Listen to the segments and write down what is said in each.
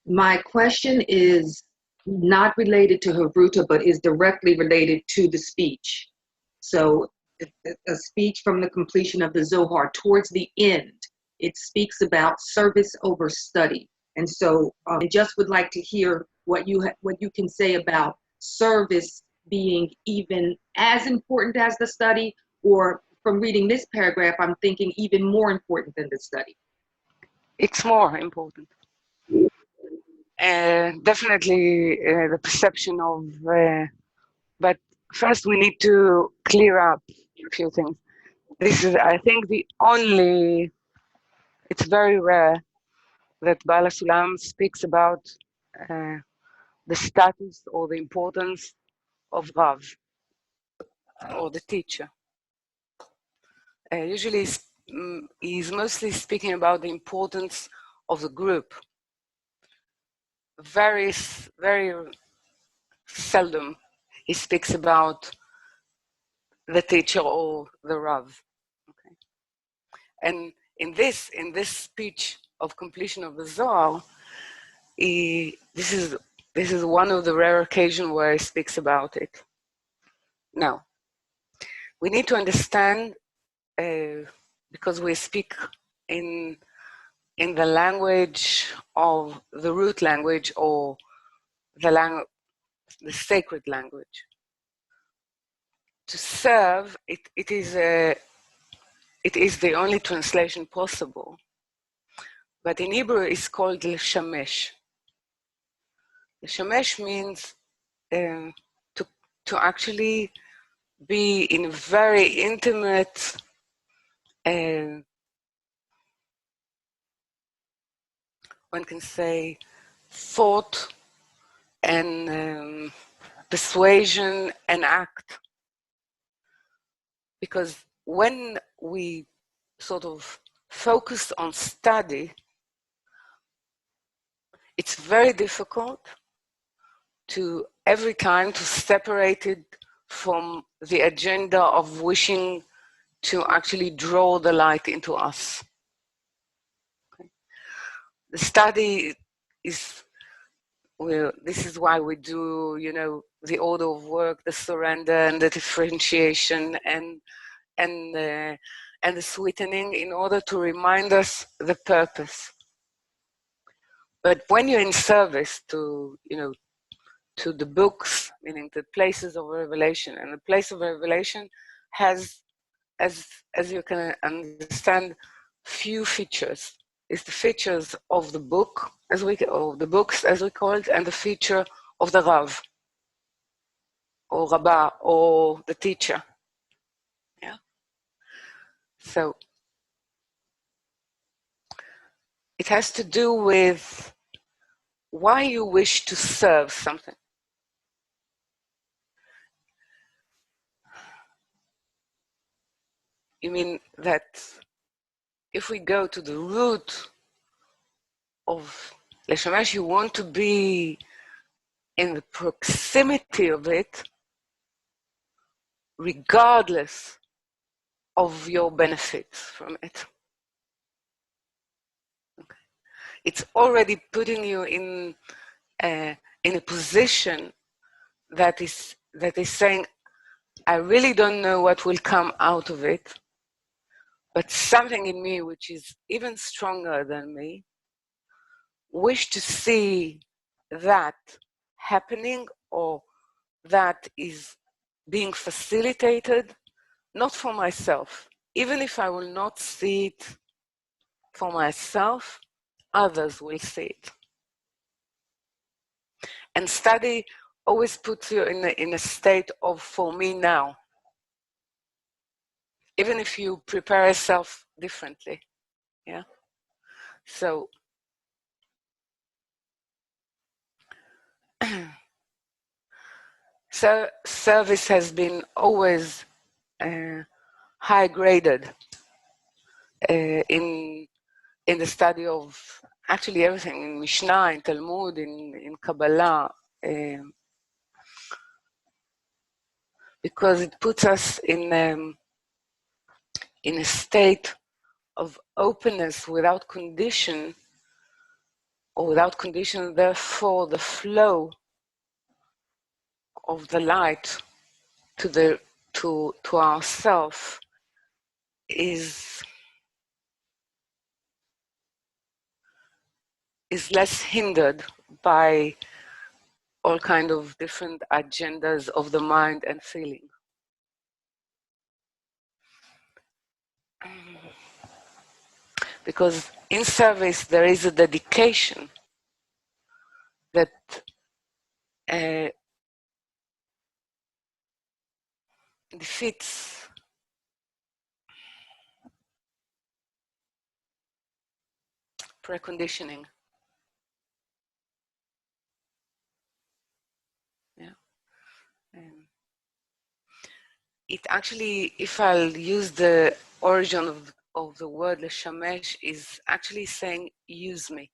My question is not related to Havruta, but is directly related to the speech. So a speech from the completion of the Zohar, towards the end, it speaks about service over study. And so I just would like to hear what you can say about service being even as important as the study, or from reading this paragraph, I'm thinking even more important than the study. It's more important. Definitely the perception of, but first we need to clear up a few things. This is, I think, it's very rare that Baal Hasulam speaks about the status or the importance of Rav, or the teacher. Usually he's mostly speaking about the importance of the group. Very seldom he speaks about the teacher or the Rav. Okay. And in this speech of completion of the Zohar, this is one of the rare occasions where he speaks about it. Now, we need to understand, because we speak in the language of the root language, or the sacred language. To serve, it is the only translation possible. But in Hebrew, it's called Leshamesh. Leshamesh means to actually be in a very intimate one can say thought and persuasion and act. Because when we sort of focus on study, it's very difficult to every time to separate it from the agenda of wishing to actually draw the light into us. Okay. The study is, well, this is why we do, the order of work, the surrender and the differentiation and the sweetening, in order to remind us the purpose. But when you're in service to, to the books, meaning the places of revelation, and the place of revelation has, as you can understand, few features. It's the features of the book, or the books as we call it, and the feature of the Rav, or Rabbah, or the teacher. Yeah. So it has to do with why you wish to serve something. You mean that if we go to the root of Leshamesh, you want to be in the proximity of it, regardless of your benefits from it. Okay. It's already putting you in a position that is saying, I really don't know what will come out of it, but something in me, which is even stronger than me, wish to see that happening, or that is being facilitated, not for myself. Even if I will not see it for myself, others will see it. And study always puts you in a state of, for me now, even if you prepare yourself differently. Yeah. So service has been always high graded in the study of actually everything, in Mishnah, in Talmud, in Kabbala, because it puts us in a state of openness without condition, or without condition. Therefore, the flow of the light to ourself is less hindered by all kind of different agendas of the mind and feeling. Because in service there is a dedication that defeats preconditioning. Yeah. It actually, if I'll use the origin of the word Leshamesh, is actually saying, use me.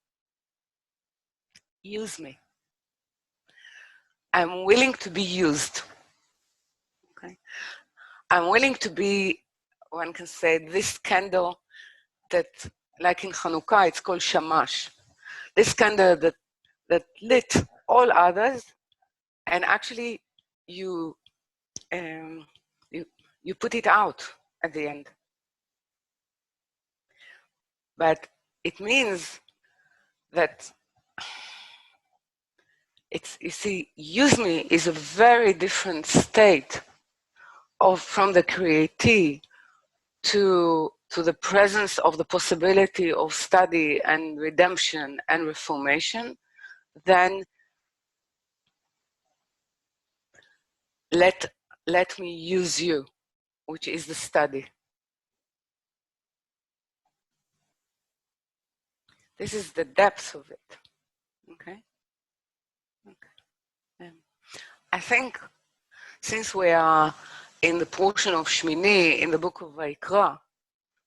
Use me. I'm willing to be used. Okay. I'm willing to be, one can say, this candle that, like in Hanukkah, it's called Shamash. This candle that lit all others, and actually you put it out at the end. But it means that it's, you see, use me is a very different state from the createe to the presence of the possibility of study and redemption and reformation than let me use you, which is the study. This is the depth of it. Okay. I think since we are in the portion of Shmini in the book of Vayikra,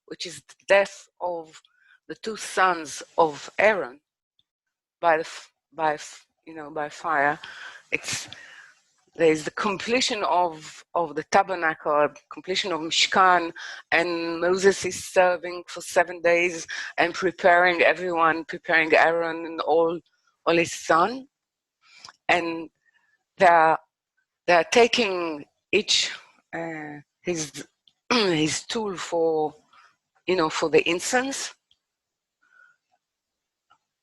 which is the death of the two sons of Aaron by fire, there is the completion of the tabernacle, completion of Mishkan, and Moses is serving for 7 days and preparing everyone, preparing Aaron and all his son, and they're taking each his tool for the incense,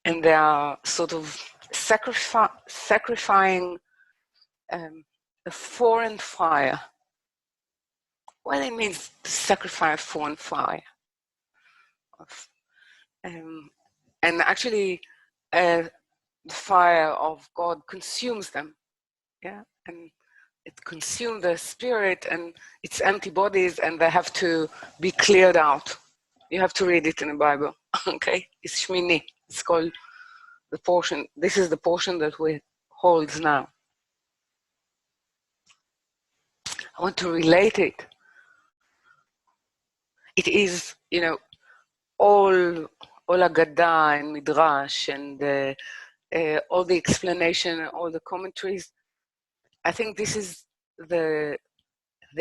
and they are sort of sacrificing a foreign fire. What it means to sacrifice foreign fire, and actually the fire of God consumes them, yeah, and it consumes their spirit and its empty bodies, and they have to be cleared out. You have to read it in the Bible. Okay, it's Shmini. It's called the portion. This is the portion that we hold now. I want to relate it. It is, all Agadah and Midrash and all the explanation and all the commentaries. I think this is the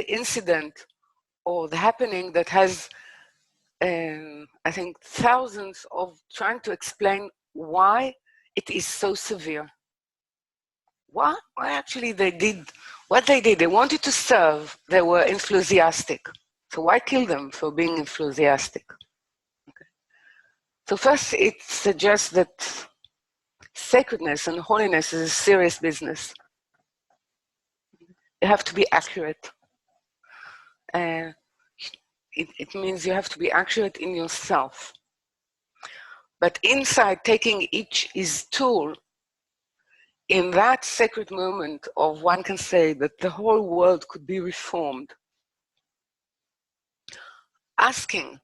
incident or the happening that has, I think, thousands of trying to explain why it is so severe. Why actually they did what they did. They wanted to serve. They were enthusiastic. So why kill them for being enthusiastic? Okay. So first, it suggests that sacredness and holiness is a serious business. You have to be accurate. It means you have to be accurate in yourself. But inside taking each his tool, in that sacred moment of, one can say that the whole world could be reformed, asking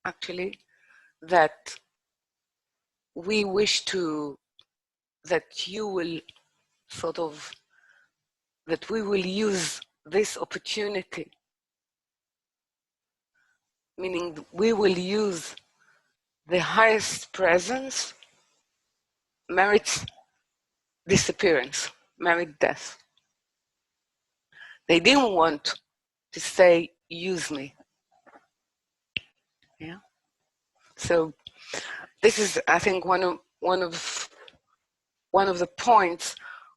actually that we wish to, that you will sort of, that we will use this opportunity, meaning we will use the highest presence, merits disappearance, merit death. They didn't want to say, use me. Yeah. So this is, I think, one of one of the points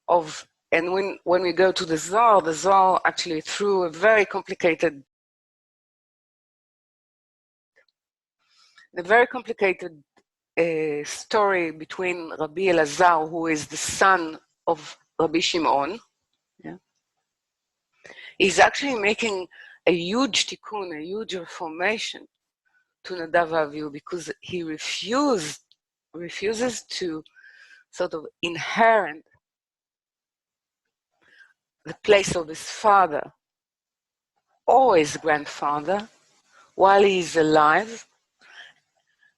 of, and when we go to the Zohar actually through a very complicated, story between Rabbi Elazar, who is the son of Rabbi Shimon. Yeah. He's actually making a huge tikkun, a huge reformation to Nadav Avihu, because he refuses to sort of inherit the place of his father or his grandfather while he is alive,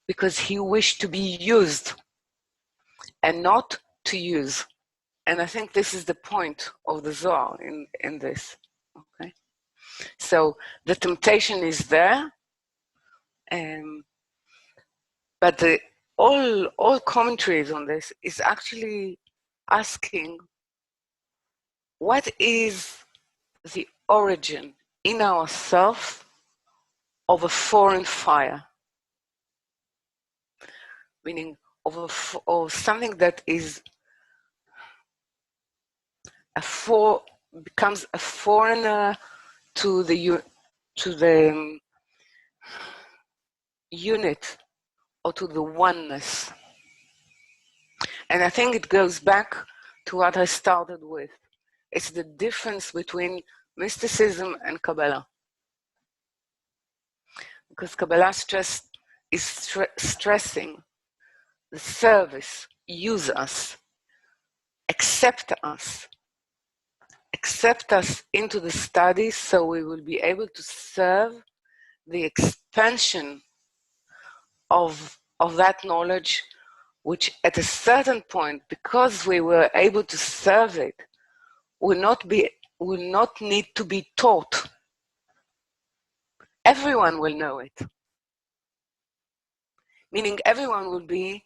because he wished to be used and not to use. And I think this is the point of the Zohar in this. Okay, so the temptation is there, but all commentaries on this is actually asking, what is the origin in ourselves of a foreign fire? Meaning of something that is becomes a foreigner to the unit or to the oneness. And I think it goes back to what I started with. It's the difference between mysticism and Kabbala. Because Kabbala is stressing the service, use us, accept us into the study, so we will be able to serve the expansion of that knowledge, which at a certain point, because we were able to serve it, will not need to be taught. Everyone will know it. Meaning everyone will be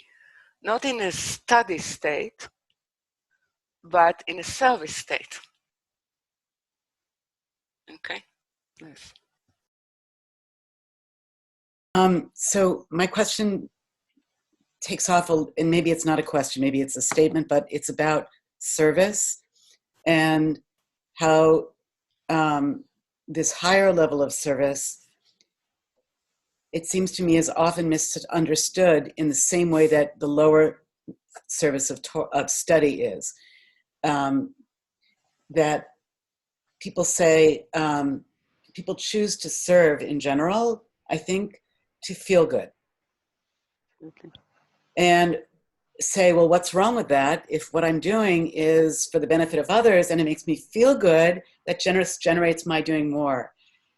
not in a study state, but in a service state. Okay? Yes. So my question takes off, and maybe it's not a question, maybe it's a statement, but it's about service and how this higher level of service, it seems to me, is often misunderstood in the same way that the lower service of study is. That people say, people choose to serve in general, I think, to feel good. Okay. And say, well, what's wrong with that? If what I'm doing is for the benefit of others and it makes me feel good, that generates my doing more.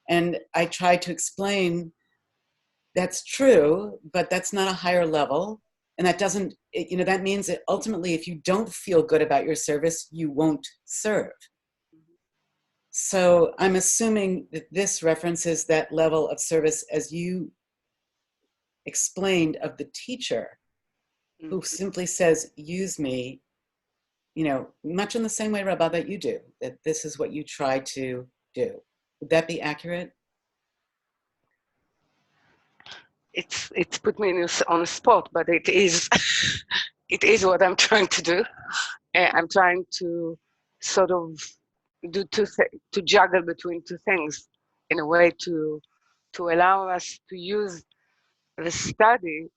And I try to explain that's true, but that's not a higher level. And that doesn't, that means that ultimately, if you don't feel good about your service, you won't serve. So I'm assuming that this references that level of service, as you explained, of the teacher who simply says, use me, much in the same way, Rabbi, that you do, that this is what you try to do. Would that be accurate? It's put me on the spot, but it is it is what I'm trying to do. I'm trying to sort of do to juggle between two things in a way to allow us to use the study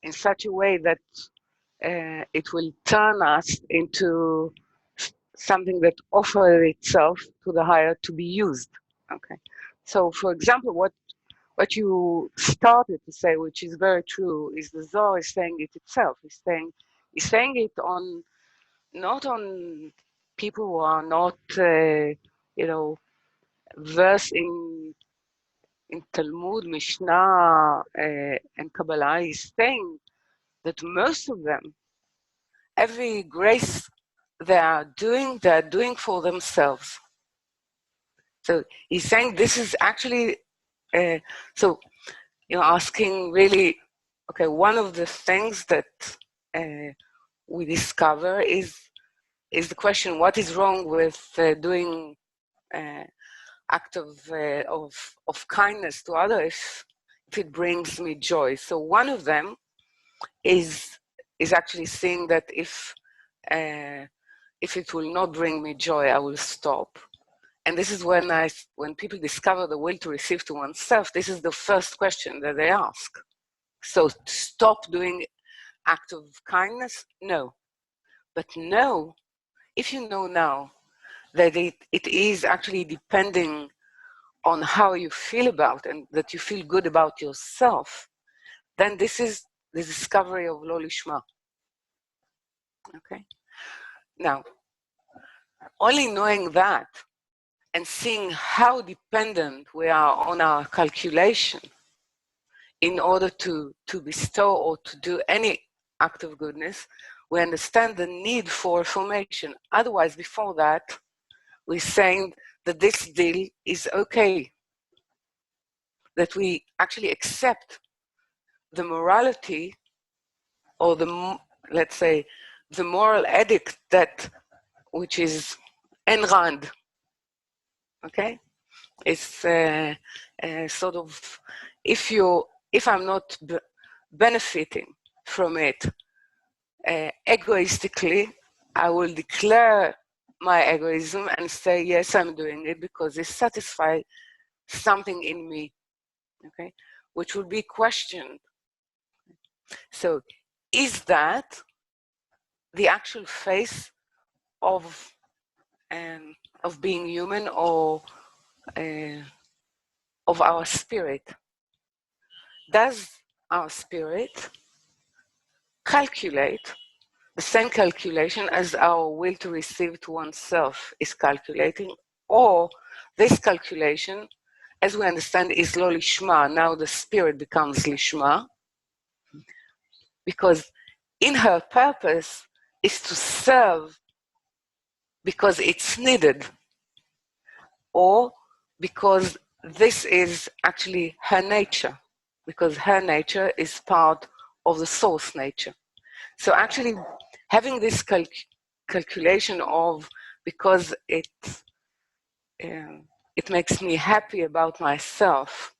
in such a way that it will turn us into something that offers itself to the higher to be used. Okay. So, for example, what you started to say, which is very true, is the Zohar is saying it itself. He's saying it on, not on people who are not, versed in Talmud, Mishnah, and Kabbalah. He's saying that most of them, every grace they are doing for themselves. So he's saying this is actually, asking really, okay, one of the things that we discover is the question, what is wrong with doing act of kindness to others if it brings me joy? So one of them is is actually seeing that if it will not bring me joy, I will stop. And this is when people discover the will to receive to oneself, this is the first question that they ask. So stop doing act of kindness? No. But no, if you know now that it is actually depending on how you feel about and that you feel good about yourself, then this is the discovery of Lo Lishma. Okay? Now, only knowing that and seeing how dependent we are on our calculation in order to bestow or to do any act of goodness, we understand the need for formation. Otherwise, before that, we're saying that this deal is okay, that we actually accept the morality or let's say, the moral edict which is Ayn Rand, okay? It's sort of, if I'm not benefiting from it egoistically, I will declare my egoism and say, yes, I'm doing it because it satisfies something in me, okay? Which will be questioned. So is that the actual face of being human or of our spirit? Does our spirit calculate the same calculation as our will to receive to oneself is calculating, or this calculation, as we understand, is Lo Lishma? Now the spirit becomes Lishma, because in her purpose is to serve because it's needed, or because this is actually her nature, because her nature is part of the source nature. So actually having this calculation of, because it makes me happy about myself,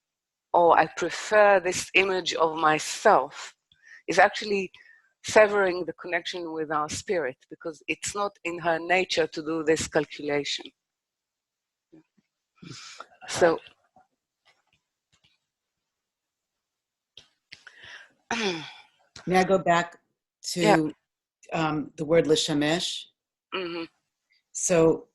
or I prefer this image of myself, is actually severing the connection with our spirit, because it's not in her nature to do this calculation. So may I go back to the word Leshamesh? mm-hmm. So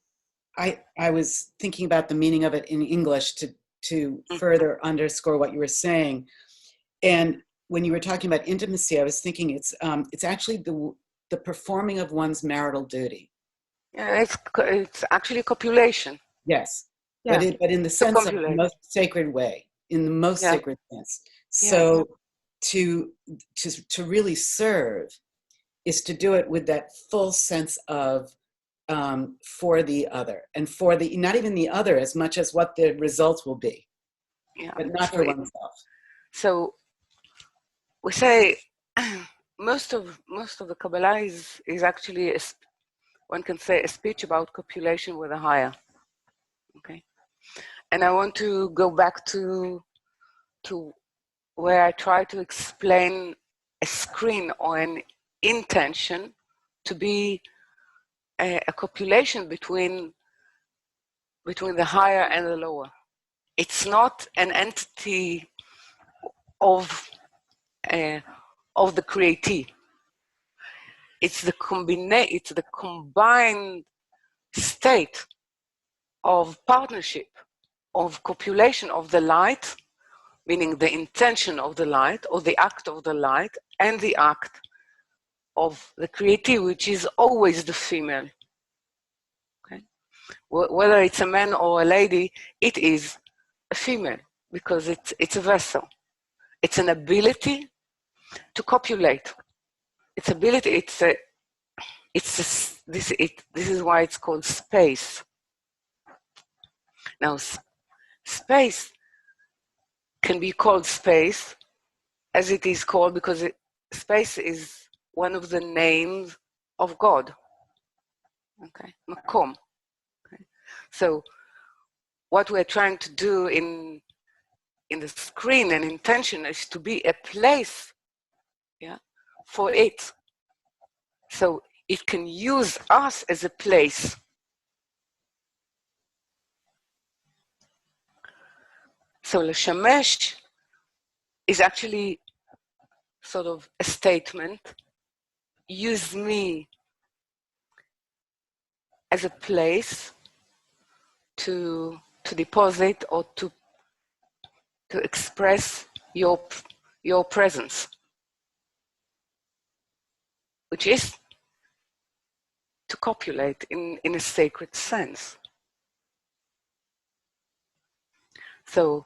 I was thinking about the meaning of it in English to further underscore what you were saying. And when you were talking about intimacy, I was thinking it's actually the performing of one's marital duty. Yeah, it's actually copulation. Yes, Yeah. but in the sense of the most sacred way, in the most sacred sense. So to really serve is to do it with that full sense of for the other, and for the, not even the other as much as what the results will be, but not for oneself. So we say most of the Kabbala is actually, one can say, a speech about copulation with a higher. Okay, and I want to go back to where I try to explain a screen or an intention to be a copulation between the higher and the lower. It's not an entity of the createe. It's the combined state of partnership, of copulation of the light, meaning the intention of the light, or the act of the light, and the act of the createe, which is always the female. Okay? Whether it's a man or a lady, it is a female, because it's a vessel. It's an ability to copulate. Its ability, this is why it's called space. Now, space can be called space as it is called because space is one of the names of God. Okay, Makom. Okay. So what we're trying to do in the screen and intention is to be a place, for it, So it can use us as a place. So Leshamesh is actually sort of a statement. Use me as a place to deposit or to express your presence, which is to copulate in a sacred sense. So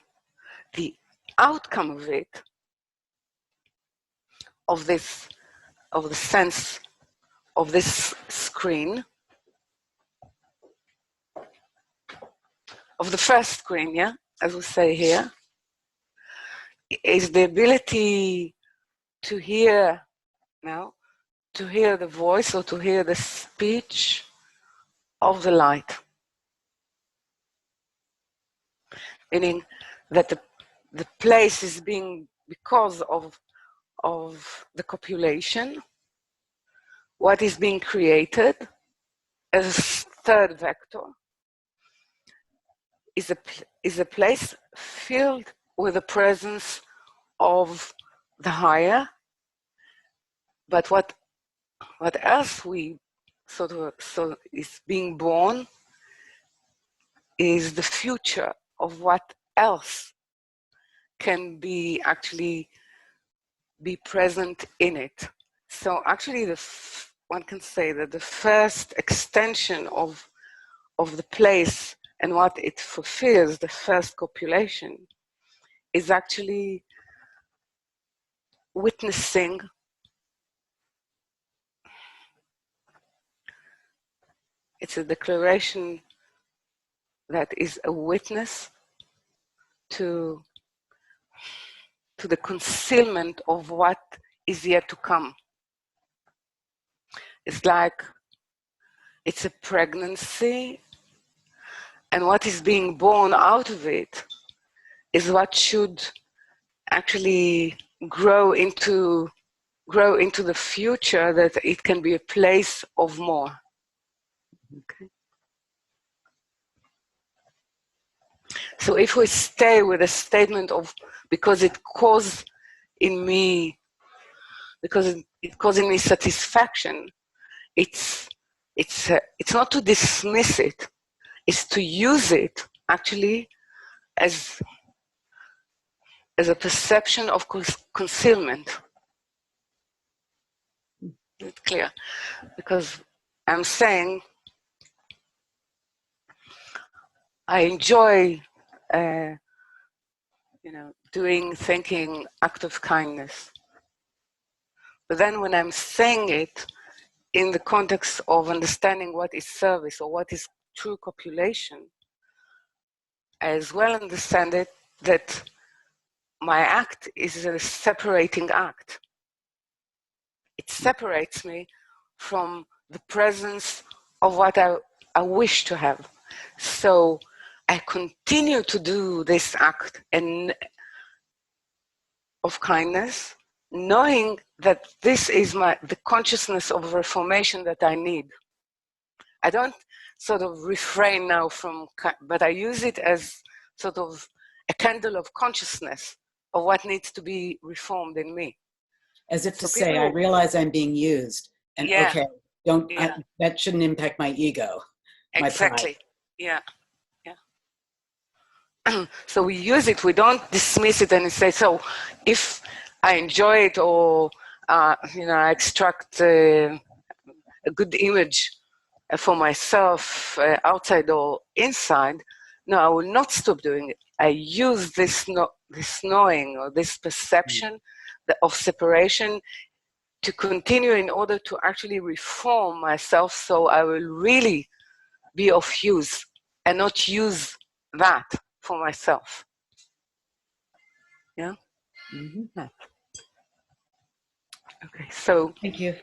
the outcome of it, of the sense of this screen, of the first screen, yeah, as we say here, is the ability to hear now, to hear the voice or to hear the speech of the light. Meaning that the place is being, because of the copulation, what is being created as a third vector is a place filled with the presence of the higher. But what else we so is being born is the future of what else can be actually be present in it. So actually one can say that the first extension of the place and what it fulfills, the first copulation, is actually witnessing it's a declaration that is a witness to the concealment of what is yet to come. It's like it's a pregnancy, and what is being born out of it is what should actually grow into the future, that it can be a place of more. Okay. So if we stay with a statement of, because it caused in me satisfaction, it's not to dismiss it, it's to use it actually as a perception of concealment. Is it clear? Because I'm saying I enjoy doing, thinking, act of kindness. But then when I'm saying it in the context of understanding what is service or what is true copulation, I as well understand it that my act is a separating act. It separates me from the presence of what I wish to have. So I continue to do this act of kindness, knowing that this is the consciousness of reformation that I need. I don't sort of refrain now from, but I use it as sort of a candle of consciousness of what needs to be reformed in me. As if to say, I realize I'm being used, and okay, that shouldn't impact my ego. Exactly. Yeah. So we use it, we don't dismiss it and say, so if I enjoy it or I extract a good image for myself outside or inside, no, I will not stop doing it. I use this knowing or this perception of separation to continue in order to actually reform myself, so I will really be of use and not use that for myself. Yeah? Mm-hmm. Okay, so thank you.